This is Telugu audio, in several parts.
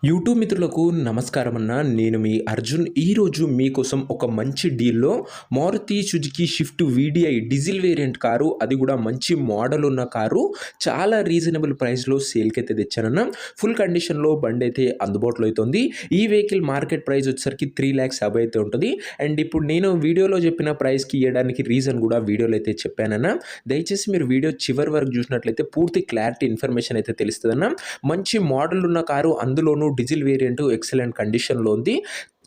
యూట్యూబ్ మిత్రులకు నమస్కారం అన్న. నేను మీ అర్జున్. ఈరోజు మీకోసం ఒక మంచి డీల్‌లో Maruti Suzuki Swift VDI diesel variant car, అది కూడా మంచి మోడల్ ఉన్న కారు చాలా రీజనబుల్ ప్రైస్‌లో సేల్‌కైతే తెచ్చానన్న. ఫుల్ కండిషన్‌లో బండి అయితే అందుబాటులో అయితే ఉంది. ఈ వెహికల్ మార్కెట్ ప్రైస్ వచ్చేసరికి 3,50,000 అయితే ఉంటుంది. అండ్ ఇప్పుడు నేను వీడియోలో చెప్పిన ప్రైస్‌కి ఇయ్యడానికి రీజన్ కూడా వీడియోలో అయితే చెప్పానన్న. దయచేసి మీరు వీడియో చివరి వరకు చూసినట్లయితే పూర్తి క్లారిటీ ఇన్ఫర్మేషన్ అయితే తెలుస్తదన్న. మంచి మోడల్ ఉన్న కారు, అందులోనూ డీజిల్ వేరియంట్ ఎక్సలెంట్ కండిషన్‌లో ఉంది.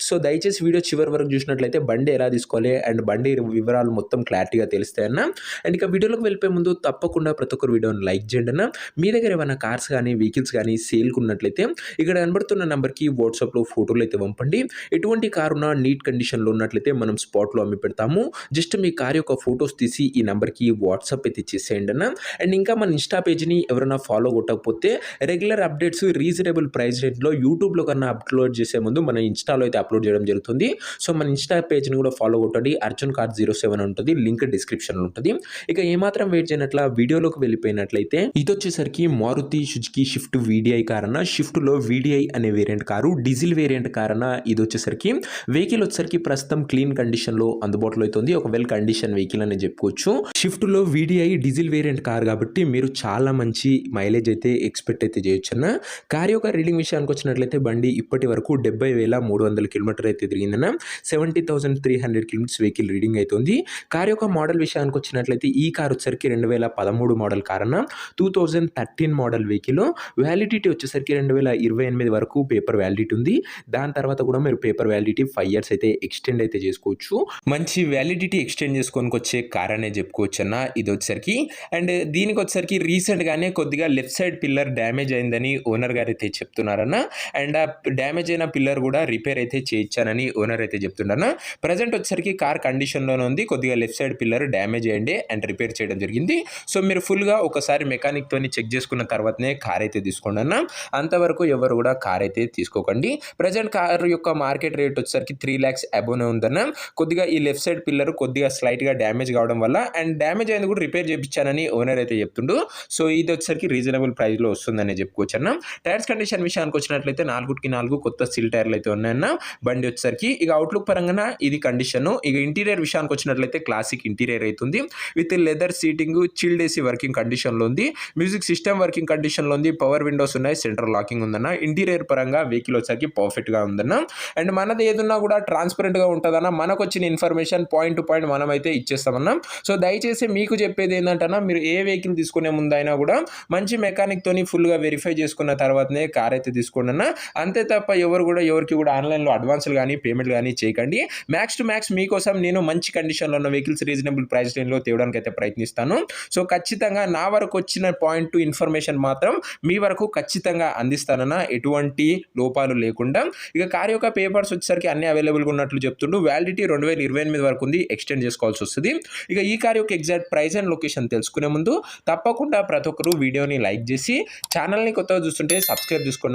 సో దయచేసి వీడియో చివరి వరకు చూసినట్లయితే బండి ఎలా తీసుకోవాలి అండ్ బండి వివరాలు మొత్తం క్లారిటీగా తెలుస్తాయన్న. అండ్ ఇక వీడియోలోకి వెళ్ళిపోయే ముందు తప్పకుండా ప్రతి ఒక్కరు వీడియోని లైక్ చేయండి అన్న. మీ దగ్గర ఏమైనా కార్స్ కానీ వెహికల్స్ కానీ సేల్‌కి ఉన్నట్లయితే ఇక్కడ కనబడుతున్న నెంబర్‌కి వాట్సాప్‌లో ఫోటోలు అయితే పంపండి. ఎటువంటి కారు ఉన్నా నీట్ కండిషన్‌లో ఉన్నట్లయితే మనం స్పాట్‌లో అమ్మి పెడతాము. జస్ట్ మీ కార్ యొక్క ఫోటోస్ తీసి ఈ నెంబర్‌కి వాట్సాప్ అయితే ఇచ్చేసేయండి అన్న. అండ్ ఇంకా మన ఇన్స్టా పేజ్‌ని ఎవరైనా ఫాలో కొట్టకపోతే రెగ్యులర్ అప్డేట్స్ రీజనబుల్ ప్రైస్ రేట్‌లో యూట్యూబ్‌లో కన్నా అప్లోడ్ చేసే ముందు మన ఇన్స్టాలో అయితే అప్లోడ్ చేయడం జరుగుతుంది. సో మన ఇన్స్టా పేజ్‌ని కూడా ఫాలో కొట్టండి. అర్జున్ కార్ 07 ఉంటుంది. లింక్ డిస్క్రిప్షన్‌లో ఉంటుంది. ఇక ఏమాత్రం వెయిట్ చేయనట్ల వీడియోలోకి వెళ్ళిపోయినట్లయితే ఇదొచ్చేసరికి Maruti Suzuki Swift VDI car అన్న. షిఫ్ట్‌లో వీడీఐ అనే variant car, diesel variant car అన్న. ఇదొచ్చేసరికి వెహికల్ వచ్చేసరికి ప్రస్తుతం క్లీన్ కండిషన్‌లో అందుబాటులో అయితే ఉంది. ఒక వెల్ కండిషన్ వెహికల్ అని చెప్పుకోవచ్చు. షిఫ్ట్‌లో వీడీఐ డీజిల్ వేరియంట్ కార్ కాబట్టి మీరు చాలా మంచి మైలేజ్ అయితే ఎక్స్పెక్ట్ అయితే చేయొచ్చు అన్న. కార్ యొక్క రీడింగ్ విషయానికి వచ్చినట్లయితే బండి ఇప్పటి వరకు 70,300 కిలోమీటర్ అయితే తిరిగిందన్న. 70,300 కిలోమీటర్స్ వెహికల్ రీడింగ్ అవుతుంది. కార్ యొక్క మోడల్ విషయానికి వచ్చినట్లయితే ఈ కార్ వచ్చేసరికి 2013 మోడల్ కార్ అన్న. 2013 మోడల్ వెహికల్. వ్యాలిడిటీ వచ్చేసరికి 2028 వరకు పేపర్ వ్యాలిడిటీ ఉంది. దాని తర్వాత కూడా మీరు పేపర్ వ్యాలిడిటీ 5 ఇయర్స్ అయితే ఎక్స్టెండ్ అయితే చేసుకోవచ్చు. మంచి వ్యాలిడిటీ ఎక్స్టెండ్ చేసుకొని వచ్చే కార్ అనే చెప్పుకోవచ్చు అన్న. ఇది వచ్చేసరికి అండ్ దీనికి వచ్చేసరికి రీసెంట్ గానే కొద్దిగా లెఫ్ట్ సైడ్ పిల్లర్ డ్యామేజ్ అయిందని ఓనర్ గారు అయితే చెప్తున్నారన్న. అండ్ ఆ డ్యామేజ్ అయిన పిల్లర్ కూడా రిపేర్ అయితే చేయించానని ఓనర్ అయితే చెప్తున్నారన్న. ప్రజెంట్ వచ్చేసరికి కార్ కండిషన్లోనే ఉంది. కొద్దిగా లెఫ్ట్ సైడ్ పిల్లర్ డ్యామేజ్ అయ్యండి అండ్ రిపేర్ చేయడం జరిగింది. సో మీరు ఫుల్గా ఒకసారి మెకానిక్ తోని చెక్ చేసుకున్న తర్వాతనే కార్ అయితే తీసుకోండి అన్న. అంతవరకు ఎవరు కూడా కార్ అయితే తీసుకోకండి. ప్రజెంట్ కార్ యొక్క మార్కెట్ రేట్ వచ్చేసరికి 3,00,000 అబోనే ఉందన్న. కొద్దిగా ఈ లెఫ్ట్ సైడ్ పిల్లర్ కొద్దిగా స్లైట్గా డ్యామేజ్ కావడం వల్ల అండ్ డ్యామేజ్ అయింది కూడా రిపేర్ చేయించానని ఓనర్ అయితే చెప్తుండు. సో ఇది వచ్చేసరికి రీజనబుల్ ప్రైస్లో వస్తుందని చెప్పుకోవచ్చు అన్న. టైర్స్ కండిషన్ విషయానికి వచ్చినట్లయితే 4/4 కొత్త స్టీల్ టైర్లు అయితే ఉన్నాయన్న. బండి వచ్చేసరికి ఇక అవుట్లుక్ పరంగా ఇది కండిషన్. ఇక ఇంటీరియర్ విషయానికి వచ్చినట్లయితే క్లాసిక్ ఇంటీరియర్ అవుతుంది. With leather seating, chilled AC working కండిషన్లో ఉంది. మ్యూజిక్ సిస్టమ్ వర్కింగ్ కండిషన్లో ఉంది. పవర్ విండోస్ ఉన్నాయి. సెంట్రల్ లాకింగ్ ఉందన్న. ఇంటీరియర్ పరంగా వెహికల్ వచ్చేసరికి పర్ఫెక్ట్గా ఉందన్న. అండ్ మనది ఏదున్నా కూడా ట్రాన్స్పరెంట్గా ఉంటుందన్న. మనకు వచ్చిన ఇన్ఫర్మేషన్ పాయింట్ టు పాయింట్ మనం అయితే ఇచ్చేస్తామన్నా. సో దయచేసి మీకు చెప్పేది ఏంటంటే మీరు ఏ వెహికల్ తీసుకునే ముందైనా కూడా మంచి మెకానిక్ తోని ఫుల్గా వెరిఫై చేసుకున్న తర్వాతనే కార్ అయితే తీసుకోండి అన్న. అంతే తప్ప ఎవరికి కూడా ఆన్లైన్లో అడ్వాన్స్లు కానీ పేమెంట్ కానీ చేయకండి. మ్యాక్స్ టు మ్యాక్స్ మీకోసం నేను మంచి కండిషన్లో ఉన్న వెహికల్స్ రీజనబుల్ ప్రైస్ రేంజ్లో తేవడానికి అయితే ప్రయత్నిస్తాను. సో ఖచ్చితంగా నా వరకు వచ్చిన పాయింట్ టు ఇన్ఫర్మేషన్ మాత్రం మీ వరకు ఖచ్చితంగా అందిస్తానన్న, ఎటువంటి లోపాలు లేకుండా. ఇక కార్ యొక్క పేపర్స్ వచ్చేసరికి అన్ని అవైలబుల్గా ఉన్నట్లు చెప్తుండు. వ్యాలిడిటీ 2028 వరకు ఉంది. ఎక్స్టెండ్ చేసుకోవాల్సి వస్తుంది. ఇక ఈ కార్ యొక్క ఎగ్జాక్ట్ ప్రైస్ అండ్ లొకేషన్ తెలుసుకునే ముందు తప్పకుండా ప్రతి ఒక్కరు వీడియోని లైక్ చేసి ఛానల్ని కొత్తగా చూస్తుంటే సబ్స్క్రైబ్ చేసుకోండి.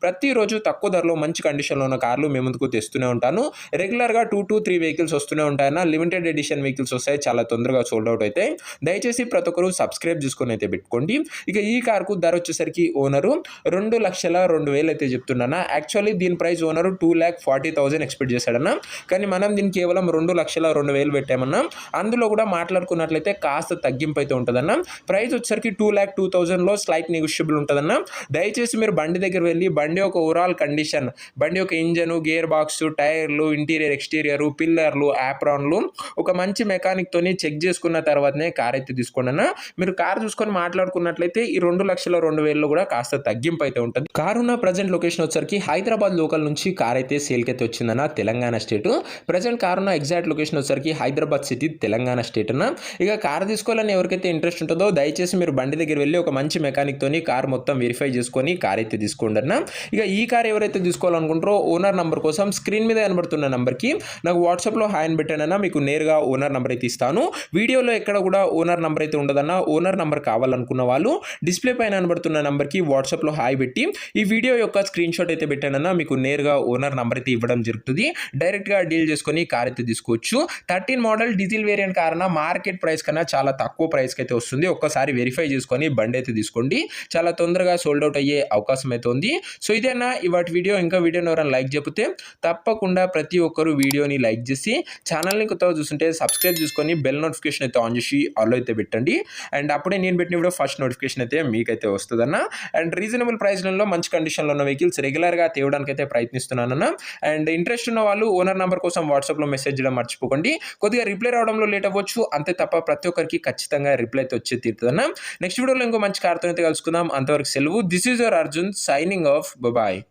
ప్రతిరోజు తక్కువ ధరలో మంచి కండిషన్లో ఉన్న కార్లు మేము ముందుకు తెస్తూనే ఉంటాను. రెగ్యులర్గా 2 to 3 వెహికల్స్ వస్తూనే ఉంటాయన్న. లిమిటెడ్ ఎడిషన్ వెహికల్స్ వస్తాయి, చాలా తొందరగా సోల్డ్ అవుట్ అయితే. దయచేసి ప్రతి ఒక్కరు సబ్స్క్రైబ్ చేసుకొని అయితే పెట్టుకోండి. ఇక ఈ కార్కు ధర వచ్చేసరికి ఓనరు 2,02,000 అయితే చెప్తున్నాను. యాక్చువల్లీ దీని ప్రైస్ ఓనరు 2,40,000 ఎక్స్పెక్ట్ చేశాడన్న. కానీ మనం దీన్ని కేవలం 2,02,000 పెట్టామన్నా. అందులో కూడా మాట్లాడుకున్నట్లయితే కాస్త తగ్గింపు అయితే ఉంటుందన్న. ప్రైస్ వచ్చేసరికి 2,02,000లో స్లైట్ నెగోషియబుల్ ఉంటుందన్న. దయచేసి మీరు బండి దగ్గర వెళ్ళి బండి యొక్క ఓవరాల్ కండిషన్, బండి యొక్క ఇంజను, గేర్ బాక్స్, టైర్లు, ఇంటీరియర్ ఎక్స్టీరియర్, పిల్లర్లు, యాప్రాన్లు ఒక మంచి మెకానిక్ తోని చెక్ చేసుకున్న తర్వాతనే కార్ అయితే తీసుకోండి అన్న. మీరు కార్ చూసుకొని మాట్లాడుకున్నట్లయితే ఈ 2,02,000లో కూడా కాస్త తగ్గింపు అయితే ఉంటుంది. కార్ ఉన్న ప్రజెంట్ లొకేషన్ వచ్చేసరికి హైదరాబాద్ లోకల్ నుంచి కార్ అయితే సేల్కి అయితే వచ్చిందన్న, తెలంగాణ స్టేట్. ప్రజెంట్ కార్ ఉన్న ఎగ్జాక్ట్ లొకేషన్ వచ్చేసరికి హైదరాబాద్ సిటీ, తెలంగాణ స్టేట్ అన్న. ఇక కార్ తీసుకోవాలని ఎవరికైతే ఇంట్రెస్ట్ ఉంటుందో దయచేసి మీరు బండి దగ్గర వెళ్ళి ఒక మంచి మెకానిక్ తోని కార్ మొత్తం వెరిఫై చేసుకొని కార్ అయితే తీసుకోండి అన్న. ఇక ఈ కార్ ఎవరైతే తీసుకోవాలనుకుంటారో ఓనర్ నంబర్ కోసం స్క్రీన్ మీద కనబడుతున్న నంబర్కి నాకు వాట్సాప్లో హాయ్ అని పెట్టానన్నా మీకు నేరుగా ఓనర్ నెంబర్ అయితే ఇస్తాను. వీడియోలో ఎక్కడ కూడా ఓనర్ నెంబర్ అయితే ఉండదన్నా. ఓనర్ నెంబర్ కావాలనుకున్న వాళ్ళు డిస్ప్లే పైన కనబడుతున్న నెంబర్కి వాట్సాప్లో హాయ్ పెట్టి ఈ వీడియో యొక్క స్క్రీన్ షాట్ అయితే పెట్టానన్నా మీకు నేరుగా ఓనర్ నెంబర్ అయితే ఇవ్వడం జరుగుతుంది. డైరెక్ట్గా డీల్ చేసుకొని కార్ అయితే తీసుకోవచ్చు. 13 మోడల్ డీజిల్ వేరియంట్ కార్ అన్న మార్కెట్ ప్రైస్ కన్నా చాలా తక్కువ ప్రైస్కి అయితే వస్తుంది. ఒక్కసారి వెరిఫై చేసుకొని బండి అయితే తీసుకోండి. చాలా తొందరగా సోల్డ్ అవుట్ అయ్యే అవకాశం అయితే ఉంది. సో ఇదేనా ఇవాటి వీడియో. ఇంకా వీడియోని ఎవరైనా లైక్ చెప్తే తప్పకుండా ప్రతి ఒక్కరు వీడియోని లైక్ చేసి ఛానల్ని కొత్తగా చూస్తుంటే సబ్స్క్రైబ్ చేసుకొని బెల్ నోటిఫికేషన్ అయితే ఆన్ చేసి ఆల్ అయితే పెట్టండి. అండ్ అప్పుడే నేను పెట్టిన వీడియో ఫస్ట్ నోటిఫికేషన్ అయితే మీకైతే వస్తుందన్న. అండ్ రీజనబుల్ ప్రైస్లలో మంచి కండిషన్లో ఉన్న వెహికల్స్ రెగ్యులర్గా తేవడానికి అయితే ప్రయత్నిస్తున్నానన్న. అండ్ ఇంట్రెస్ట్ ఉన్న వాళ్ళు ఓనర్ నెంబర్ కోసం వాట్సాప్లో మెసేజ్ చేయడం మర్చిపోకండి. కొద్దిగా రిప్లై రావడంలో లేట్ అవ్వచ్చు, అంతే తప్ప ప్రతి ఒక్కరికి ఖచ్చితంగా రిప్లై అయితే వచ్చే తీరుతుందన్న. నెక్స్ట్ వీడియోలో ఇంకో మంచి కార్తో అయితే కలుసుకుందాం. అంతవరకు సెలవు. This is your Arjun signing off. Bye.